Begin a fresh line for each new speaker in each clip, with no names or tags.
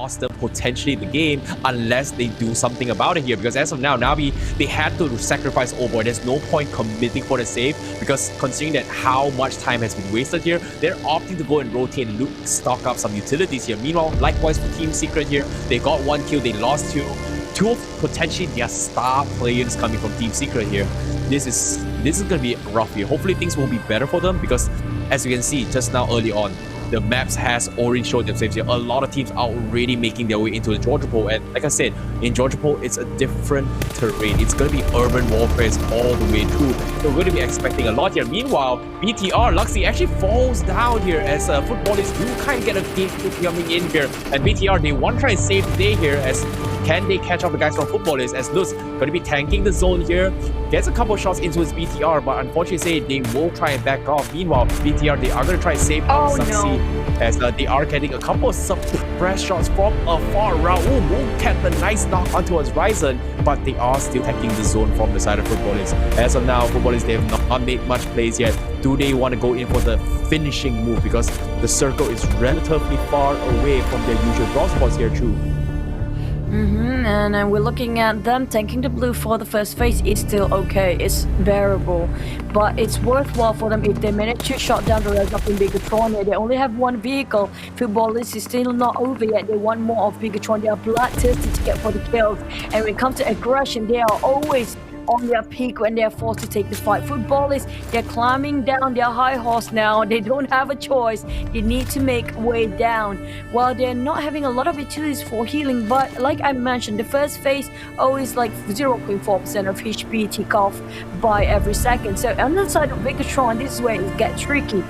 cost them potentially the game unless they do something about it here. Because as of now, Navi, they had to sacrifice Overboard. There's no point committing for the save because considering that how much time has been wasted here, they're opting to go and rotate and stock up some utilities here. Meanwhile, likewise for Team Secret here, they got 1 kill, they lost 2. 2 of potentially their star players coming from Team Secret here. This is gonna be rough here. Hopefully things will be better for them because as you can see just now early on, the maps has already showed themselves here. A lot of teams are already making their way into the Georgia Pool, and like I said, in Georgia Pool, it's a different terrain. It's going to be urban warfare all the way through. So we're going to be expecting a lot here. Meanwhile, BTR Luxy actually falls down here as Futbolist do kind of get a game coming in here, and BTR, they want to try and save the day here as can they catch up the guys from Futbolist as Lutz going to be tanking the zone here. Gets a couple shots into his BTR, but unfortunately they will try and back off. Meanwhile, BTR, they are going to try and save Suxy as they are getting a couple of suppressed shots from afar. Raul will get the nice knock onto his Ryzen, but they are still taking the zone from the side of Futbolist. As of now, Futbolist, they have not made much plays yet. Do they want to go in for the finishing move because the circle is relatively far away from their usual draw spots here too?
And we're looking at them tanking the blue for the first phase. It's still okay, it's bearable, but it's worthwhile for them if they manage to shut down the rest of the Bigetron. They only have 1 vehicle. Futbolist is still not over yet. They want more of Bigetron. They are bloodthirsty to get for the kills, and when it comes to aggression, they are always on their peak when they are forced to take the fight. Futbolist, they're climbing down their high horse now. They don't have a choice. They need to make way down. While they're not having a lot of utilities for healing, but like I mentioned, the first phase always like 0.4% of HP tick off by every second. So on the side of Bigetron, this is where it gets tricky.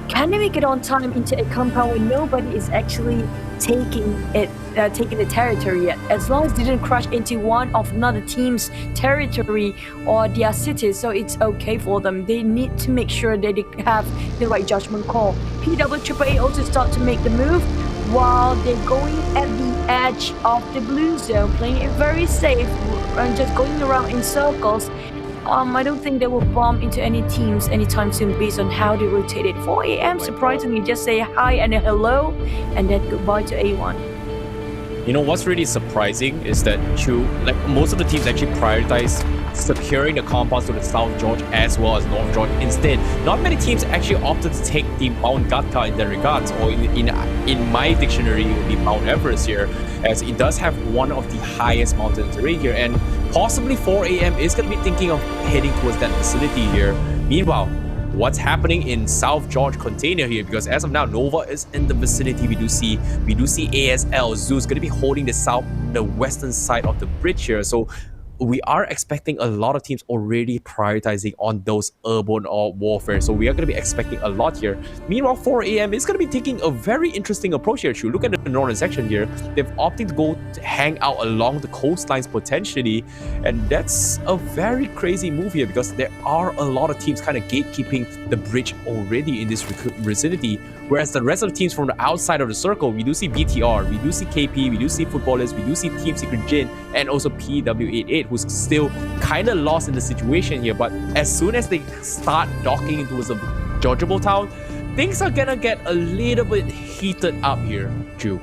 Can they make it on time into a compound where nobody is actually taking the territory yet? As long as they didn't crash into one of another team's territory or their cities, so it's okay for them. They need to make sure that they have the right judgment call. PWAA also start to make the move while they're going at the edge of the blue zone, playing it very safe and just going around in circles. I don't think they will bomb into any teams anytime soon based on how they rotate it. 4 AM, surprisingly, just say hi and a hello and then goodbye to A1.
You know what's really surprising is that like most of the teams actually prioritize securing the compounds to the South George as well as North George. Instead, not many teams actually opted to take the Mount Gatka in that regards, or in my dictionary, the Mount Everest here, as it does have one of the highest mountain terrain here, and possibly 4 AM is going to be thinking of heading towards that facility here. Meanwhile, what's happening in South George container here, because as of now Nova is in the vicinity. We do see ASL Zeus going to be holding the western side of the bridge here, so we are expecting a lot of teams already prioritizing on those urban or warfare, so we are going to be expecting a lot here. Meanwhile, 4 AM is going to be taking a very interesting approach here too. Look at the northern section here. They've opted to go to hang out along the coastlines potentially, and that's a very crazy move here because there are a lot of teams kind of gatekeeping the bridge already in this vicinity, whereas the rest of the teams from the outside of the circle, we do see BTR, we do see KP, we do see Futbolist, we do see Team Secret Jin, and also PW88, who's still kind of lost in the situation here. But as soon as they start docking into the Georgia Pool town, things are gonna get a little bit heated up here, Ju.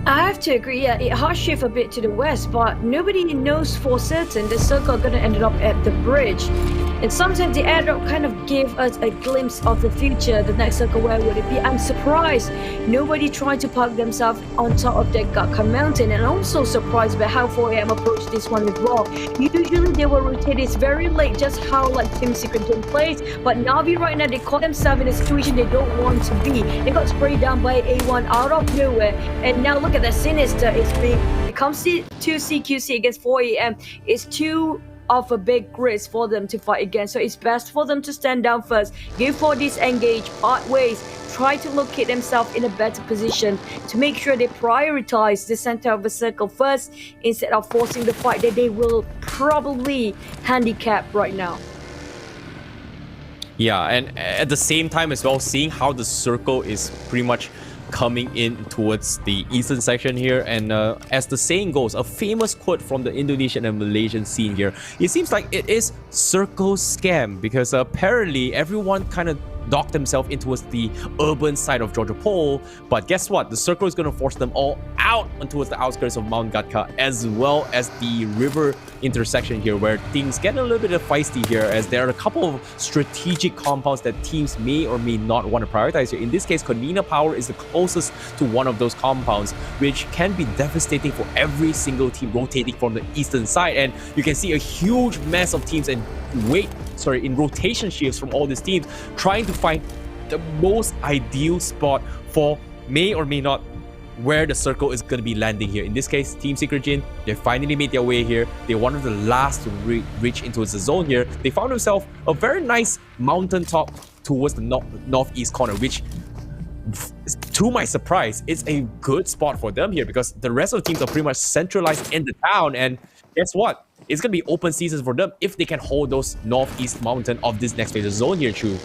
I have to agree, yeah, it hard shift a bit to the west, but nobody knows for certain the circle are gonna end up at the bridge. And sometimes the airdrop kind of give us a glimpse of the future. The next circle, where would it be? I'm surprised nobody tried to park themselves on top of that Gatka mountain, and also surprised by how 4 AM approached this one as well. Usually they will rotate this very late, just how like Team Secret Jin plays, but Navi right now, they caught themselves in a situation they don't want to be. They got sprayed down by A1 out of nowhere, and now look at that Sinister. It comes to CQC against 4 AM. It's too of a big risk for them to fight against, so it's best for them to stand down first, give for disengage, part ways, try to locate themselves in a better position to make sure they prioritize the center of the circle first instead of forcing the fight that they will probably handicap right now.
Yeah, and at the same time as well, seeing how the circle is pretty much coming in towards the eastern section here, and as the saying goes, a famous quote from the Indonesian and Malaysian scene here, it seems like it is circle scam, because apparently everyone kind of dock themselves in towards the urban side of Georgia Pole. But guess what? The circle is going to force them all out towards the outskirts of Mount Gatka, as well as the river intersection here, where things get a little bit feisty here, as there are a couple of strategic compounds that teams may or may not want to prioritize here. In this case, Konina Power is the closest to one of those compounds, which can be devastating for every single team rotating from the eastern side. And you can see a huge mess of teams in rotation shifts from all these teams, trying to find the most ideal spot for may or may not where the circle is going to be landing here. In this case, Team Secret Jin, they finally made their way here. They're one of the last to reach into the zone here. They found themselves a very nice mountaintop towards the northeast corner, which, to my surprise, is a good spot for them here, because the rest of the teams are pretty much centralized in the town. And guess what? It's going to be open seasons for them if they can hold those northeast mountain of this next phase of zone here, Chu.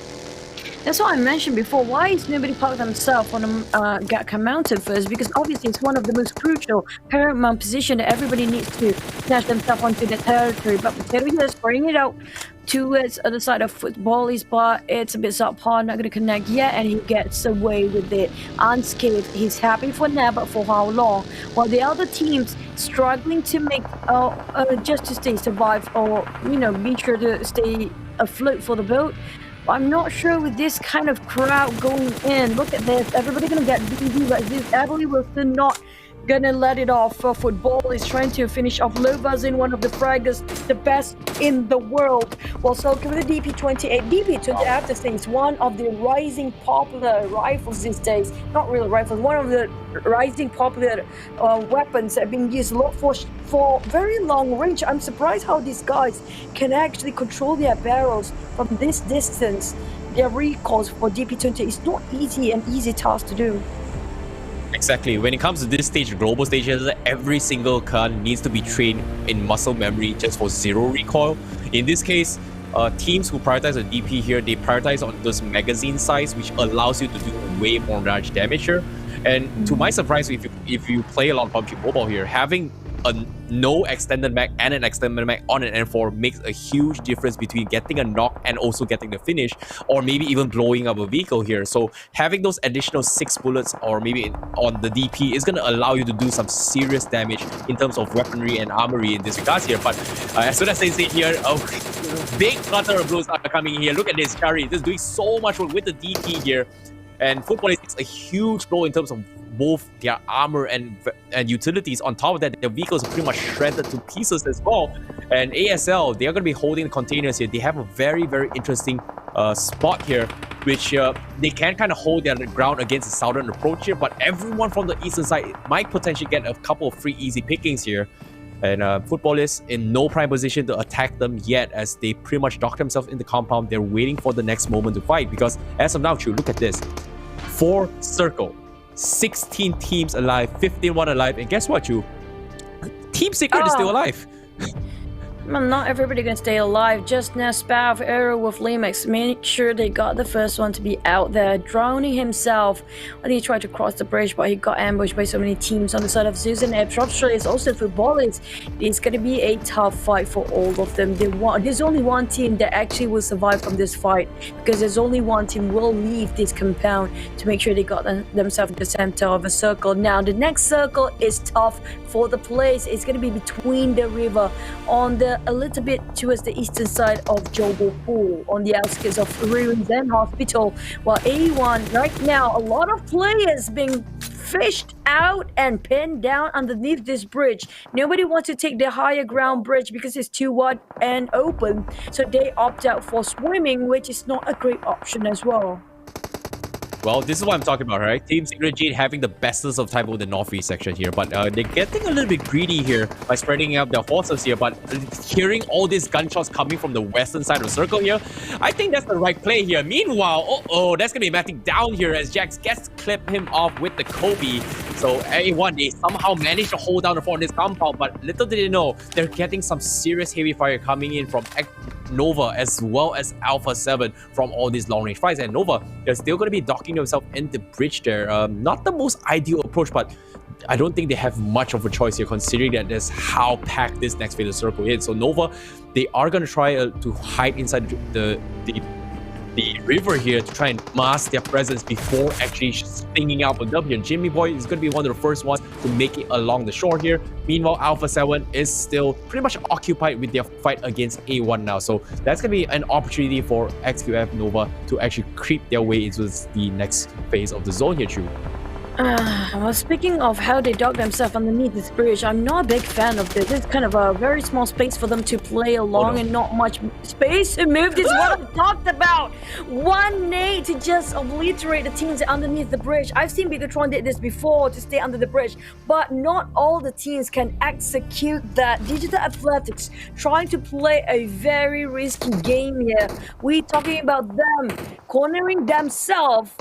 That's what I mentioned before. Why is nobody parked themselves on Gatka Mountain first? Because obviously it's one of the most crucial paramount position that everybody needs to snatch themselves onto the territory. But Potato here is spraying it out towards the other side of Futbolist, but it's a bit subpar, not going to connect yet, and he gets away with it unscathed. He's happy for now, but for how long? While the other teams struggling to make just to stay survive, or be sure to stay afloat for the boat. I'm not sure with this kind of crowd going in. Look at this. Everybody gonna get BD like this. Everly will still not gonna let it off. Football is trying to finish off Lovas in one of the fraggers, the best in the world. Well, so with the DP28. DP28 is one of the rising popular rifles these days. Not really rifles, one of the rising popular weapons that are being used a lot for very long range. I'm surprised how these guys can actually control their barrels from this distance. Their recoils for DP28 is not an easy task to do.
Exactly. When it comes to this stage, global stages, every single gun needs to be trained in muscle memory just for zero recoil. In this case, teams who prioritize a DP here, they prioritize on this magazine size, which allows you to do way more large damage here. And to my surprise, if you play a lot of PUBG Mobile here, having no extended mag and an extended mag on an N4 makes a huge difference between getting a knock and also getting the finish, or maybe even blowing up a vehicle here. So having those additional 6 bullets, or maybe on the DP, is going to allow you to do some serious damage in terms of weaponry and armory in this regards here. But as soon as I say here, big clutter of blows are coming here. Look at this, Chari. This is doing so much work with the DP here. And Futbolist takes a huge blow in terms of both their armor and utilities. On top of that, their vehicles are pretty much shredded to pieces as well. And ASL, they are going to be holding the containers here. They have a very, very interesting spot here, which they can kind of hold their ground against the southern approach here. But everyone from the eastern side might potentially get a couple of free easy pickings here. And Futbolist in no prime position to attack them yet, as they pretty much dock themselves in the compound. They're waiting for the next moment to fight, because as of now, Chu, look at this. 4 circle, 16 teams alive, 15-1 alive, and guess what, Chu? Team Secret is still alive.
Not everybody gonna stay alive. Just now, Spav, Aerowolf Limax, make sure they got the first one to be out there. Drowning himself when he tried to cross the bridge, but he got ambushed by so many teams on the side of Zeus and Abrupt Slayers. Also, Futbolist. It's gonna be a tough fight for all of them. There's only one team that actually will survive from this fight, because there's only one team will leave this compound to make sure they got themselves in the center of a circle. Now, the next circle is tough for the place. It's gonna be between the river on the a little bit towards the eastern side of Jogo Pool, on the outskirts of Ruins and Hospital. While A1 right now, a lot of players being fished out and pinned down underneath this bridge. Nobody wants to take the higher ground bridge because it's too wide and open, so they opt out for swimming, which is not a great option as well.
Well, this is what I'm talking about, right? Team Secret Jade having the bestest of time with the northeast section here, but they're getting a little bit greedy here by spreading out their forces here. But hearing all these gunshots coming from the western side of the circle here, I think that's the right play here. Meanwhile, that's gonna be matting down here as Jax gets clip him off with the Kobe. So A1, they somehow managed to hold down the fort in this compound, but little did they know, they're getting some serious heavy fire coming in from Nova as well as Alpha 7 from all these long range fights. And Nova, they're still going to be docking themselves in the bridge there. Not the most ideal approach, but I don't think they have much of a choice here, considering that that's how packed this next phase of circle is. So Nova, they are going to try to hide inside the the river here to try and mask their presence before actually stinging out for W. And Jimmy Boy is going to be one of the first ones to make it along the shore here. Meanwhile, Alpha 7 is still pretty much occupied with their fight against A1 now. So that's going to be an opportunity for XQF Nova to actually creep their way into the next phase of the zone here, Chu.
Well, speaking of how they dug themselves underneath this bridge, I'm not a big fan of this. It's kind of a very small space for them to play along and not much space to move. This is what I talked about. One nade to just obliterate the teams underneath the bridge. I've seen Bigetron did this before to stay under the bridge, but not all the teams can execute that. Digital Athletics trying to play a very risky game here. We're talking about them cornering themselves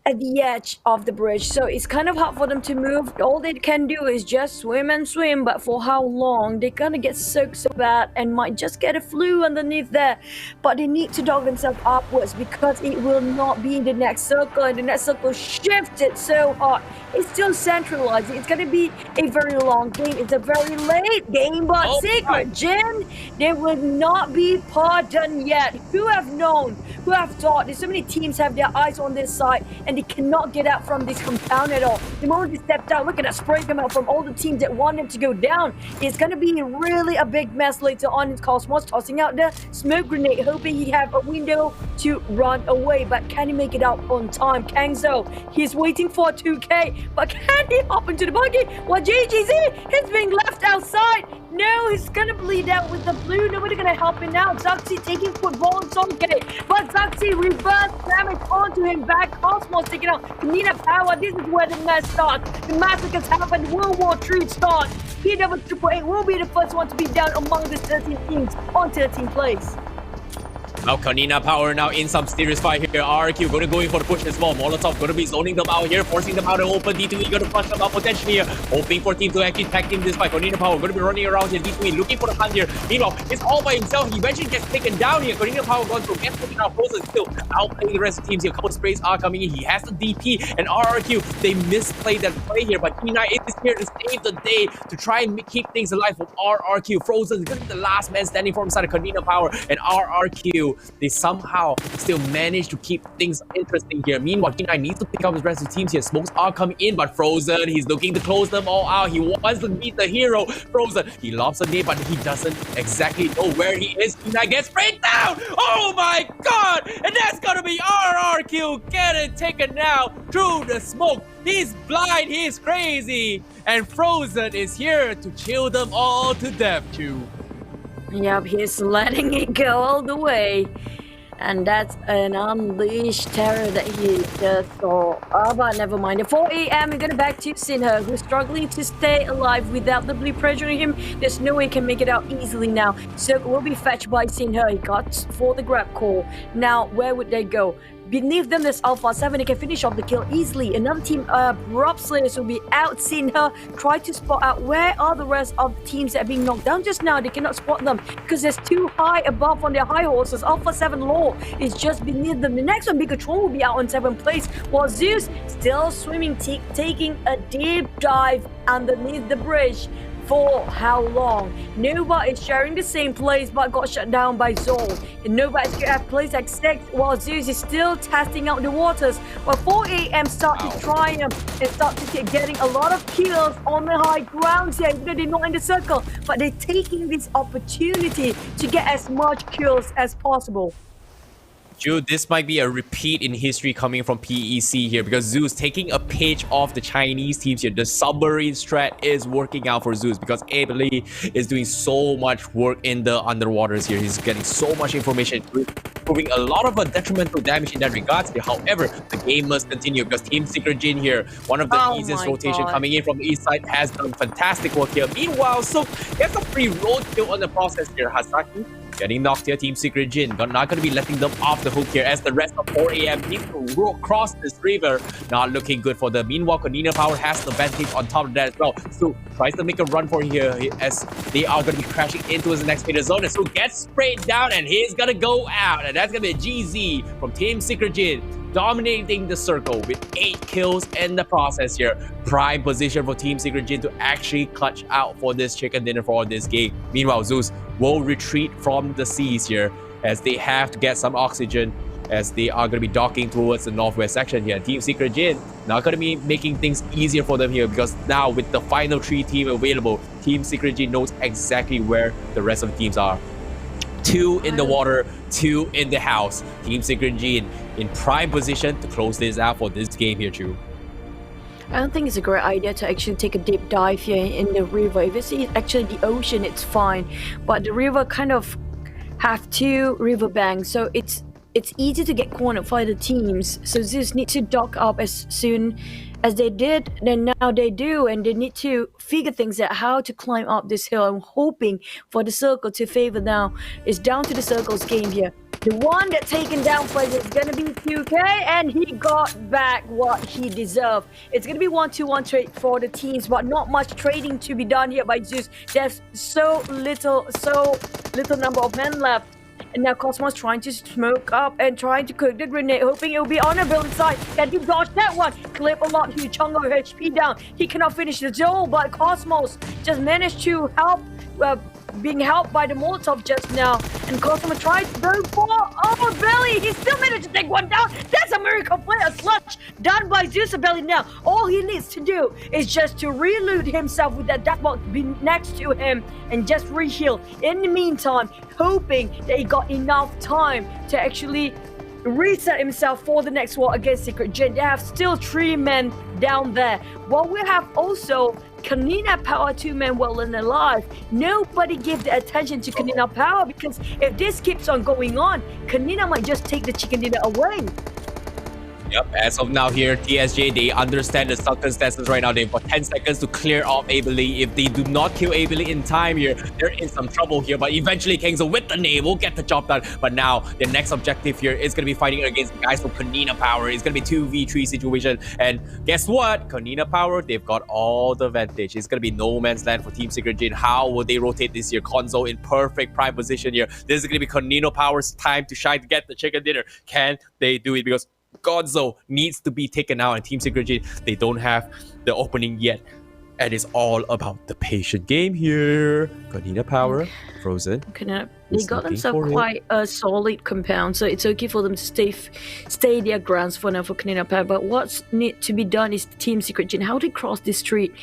at the edge of the bridge, so it's kind of hard for them to move. All they can do is just swim and swim, but for how long? They're gonna get soaked so bad and might just get a flu underneath there. But they need to dog themselves upwards because it will not be in the next circle, and the next circle shifted so hard. It's still centralized. It's gonna be a very long game. It's a very late game, but Secret Jin, they will not be pardoned yet. Who have known? Who have thought? There's so many teams have their eyes on this side, and they cannot get out from this compound at all. The moment they stepped out, look at that spray come out from all the teams that want them to go down. It's going to be really a big mess later on. Cosmos tossing out the smoke grenade, hoping he have a window to run away. But can he make it out on time? Kangzo, he's waiting for 2K, but can he hop into the buggy? Well, GGZ is being left outside. No, he's gonna bleed out with the blue. Nobody gonna help him now. Zaxi taking football on Sonke, but Zaxi reverse damage onto him back. Cosmos taking out Konina Power. This is where the mess starts. The massacres happen. World War III starts. PW888 will be the first one to be down among the 13 teams on 13th place.
Now Konina Power now in some serious fight here. RRQ going to go in for the push as well. Molotov going to be zoning them out here, forcing them out and open. D2E going to flush them out potentially here, hoping for team to actually tag team this fight. Konina Power going to be running around here. D2E looking for the hunt here. Meanwhile, it's all by himself. He eventually gets taken down here. Konina Power gone through. Gets taken out. Frozen still outplaying the rest of the teams here. A couple of sprays are coming in. He has the DP, and RRQ, they misplayed that play here, but T9 is here to save the day to try and keep things alive for RRQ. Frozen is going to be the last man standing for inside of Konina Power, and RRQ, they somehow still manage to keep things interesting here. Meanwhile, T9 needs to pick up his rest of the teams here. Smokes are coming in, but Frozen, he's looking to close them all out. He wants to meet the hero. Frozen, he lobs a nade, but he doesn't exactly know where he is. T9 gets sprayed down. Oh my god! And that's gonna be RRQ getting taken out through the smoke. He's blind, he's crazy. And Frozen is here to chill them all to death too.
Yep, he's letting it go all the way. And that's an unleashed terror that he just saw. Oh, but never mind. At 4 a.m., we're going back to Sinha, who's struggling to stay alive without the blue pressuring him. There's no way he can make it out easily now. Circle will be fetched by Sinha. He got for the grab call. Now, where would they go? Beneath them, there's Alpha 7. They can finish off the kill easily. Another team, Abrupt Slayers, will be out. Sinha try to spot out where are the rest of the teams that are being knocked down just now. They cannot spot them because there's too high above on their high horses. Alpha 7 Law is just beneath them. The next one, Bigetron, will be out on 7th place, while Zeus still swimming, taking a deep dive underneath the bridge. For how long? Nova is sharing the same place but got shut down by Zol. And NOVA-XQF plays at 6 while Zeus is still testing out the waters. While 4 a.m. start to triumph and start to getting a lot of kills on the high ground here. Even though they're not in the circle, but they're taking this opportunity to get as much kills as possible.
Jude, this might be a repeat in history coming from PEC here because Zeus taking a page off the Chinese teams here. The submarine strat is working out for Zeus because Abeli is doing so much work in the underwaters here. He's getting so much information, proving a lot of detrimental damage in that regards. However, the game must continue because Team Secret Jin here, one of the easiest rotation coming in from the east side, has done fantastic work here. Meanwhile, so gets a free road kill on the process here. Hasaki getting knocked here. Team Secret Jin not going to be letting them off the hook here as the rest of 4 a.m. needs to cross this river. Not looking good for them. Meanwhile, Konina Power has the advantage on top of that as well. So tries to make a run for here as they are going to be crashing into his next major zone. And so gets sprayed down and he's going to go out. And that's going to be a GZ from Team Secret Jin, dominating the circle with 8 kills in the process here. Prime position for Team Secret Jin to actually clutch out for this chicken dinner for this game. Meanwhile, Zeus will retreat from the seas here as they have to get some oxygen. as they are going to be docking towards the northwest section here. Team Secret Jin not going to be making things easier for them here, because now with the final 3 team available, Team Secret Jin knows exactly where the rest of the teams are. 2 in the water, 2 in the house. Team Secret Jin in prime position to close this out for this game here, Chu.
I don't think it's a great idea to actually take a deep dive here in the river. If it's actually the ocean, it's fine. But the river kind of have 2 riverbanks, so it's easy to get cornered by the teams. So Zeus need to dock up as soon as they did, then now they do, and they need to figure things out how to climb up this hill. I'm hoping for the circle to favor now. It's down to the circle's game here. The one that taken down plays is gonna be 2K, and he got back what he deserved. It's gonna be 1-2-1 trade for the teams, but not much trading to be done here by Zeus. There's so little number of men left. And now Cosmos trying to smoke up and trying to cook the grenade, hoping it will be on a build side. Can he dodge that one? Clip a lot, huge chunk of HP down. He cannot finish the job, but Cosmos just managed to help, being helped by the Molotov just now. And Cosmos tried to go for Belly. He still managed to take one down. That's a miracle play, a clutch done by Zeus Belly now. All he needs to do is just to reload himself with that death box be next to him and just reheal. In the meantime, hoping that he got enough time to actually reset himself for the next war against Secret Jin. They have still 3 men down there. While we have also Konina Power 2 men well and alive. Nobody give the attention to Konina Power, because if this keeps on going on, Konina might just take the chicken dinner away.
Yep, as of now here, TSJ, they understand the circumstances right now. They've got 10 seconds to clear off Abely. If they do not kill Abely in time here, they're in some trouble here. But eventually, Kengzo with the nade will get the job done. But now, their next objective here is going to be fighting against the guys from Konina Power. It's going to be 2v3 situation. And guess what? Konina Power, they've got all the advantage. It's going to be no man's land for Team Secret Jin. How will they rotate this here? Konzo in perfect prime position here. This is going to be Konina Power's time to shine to get the chicken dinner. Can they do it? Because Gonzo needs to be taken out, and Team Secret Jin, they don't have the opening yet. And it's all about the patient game here. Konina Power, Frozen.
They got themselves quite a solid compound, so it's okay for them to stay their grounds for now for Konina Power. But what's need to be done is Team Secret Jin. How to cross this street?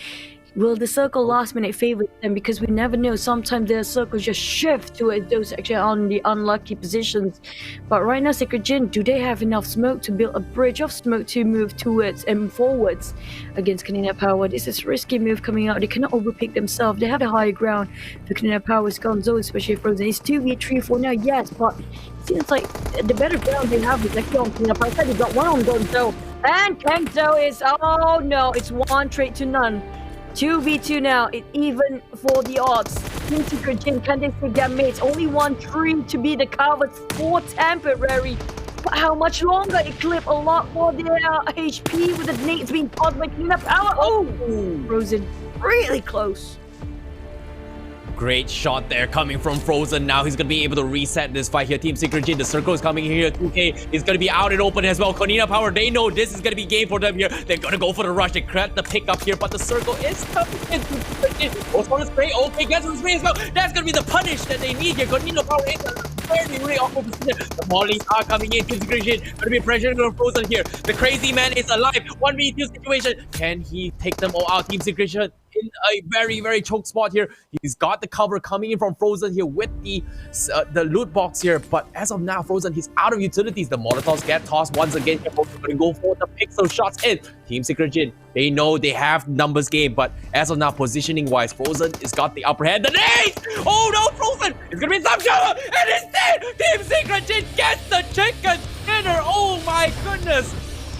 Will the circle last minute favor them? Because we never know. Sometimes the circles just shift to those actually on the unlucky positions. But right now, Secret Jin, do they have enough smoke to build a bridge of smoke to move towards and forwards against Konina Power? This is a risky move coming out. They cannot overpick themselves. They have the high ground. The Konina Power's Gonzo, especially Frozen. It's 2v3 for now, yes, but it seems like the better ground they have is actually on Konina Power. They got one on Gonzo. And Kengzo is, oh no, it's 1 trade to none. 2v2 now, it's even for the odds. Team Secret Jin, can they save their mates? Only 1 tree to be the cover for temporary. But how much longer? It clip a lot for their HP with the nades being tossed by Konina Power. Oh, Frozen, really close.
Great shot there coming from Frozen. Now he's going to be able to reset this fight here. Team Secret Jin, the circle is coming here. 2K is going to be out and open as well. Konina Power, they know this is going to be game for them here. They're going to go for the rush. They grab the pick up here, but the circle is coming in. Goes for the spray. Okay, gets the spray as well. That's going to be the punish that they need here. Konina Power is very awkward position. The mollies are coming in. Team Secret Jin going to be pressuring on Frozen here. The crazy man is alive. 1v2 situation. Can he take them all out? Team Secret Jin in a very choke spot here. He's got the cover coming in from Frozen here with the loot box here, but as of now, Frozen, he's out of utilities. The Molotovs get tossed once again. Frozen going to go for the pixel shots in. Team Secret Jin, they know they have numbers game, but as of now, positioning wise, Frozen has got the upper hand. The nades! Oh no, Frozen! It's gonna be some trouble, and instead, Team Secret Jin gets the chicken dinner. Oh my goodness!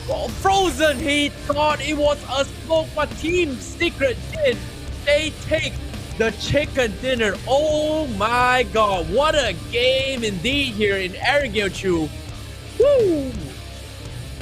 Oh, Frozen, he thought it was a smoke, but Team Secret Jin, they take the chicken dinner. Oh my god, what a game indeed here in RRQ. Woo!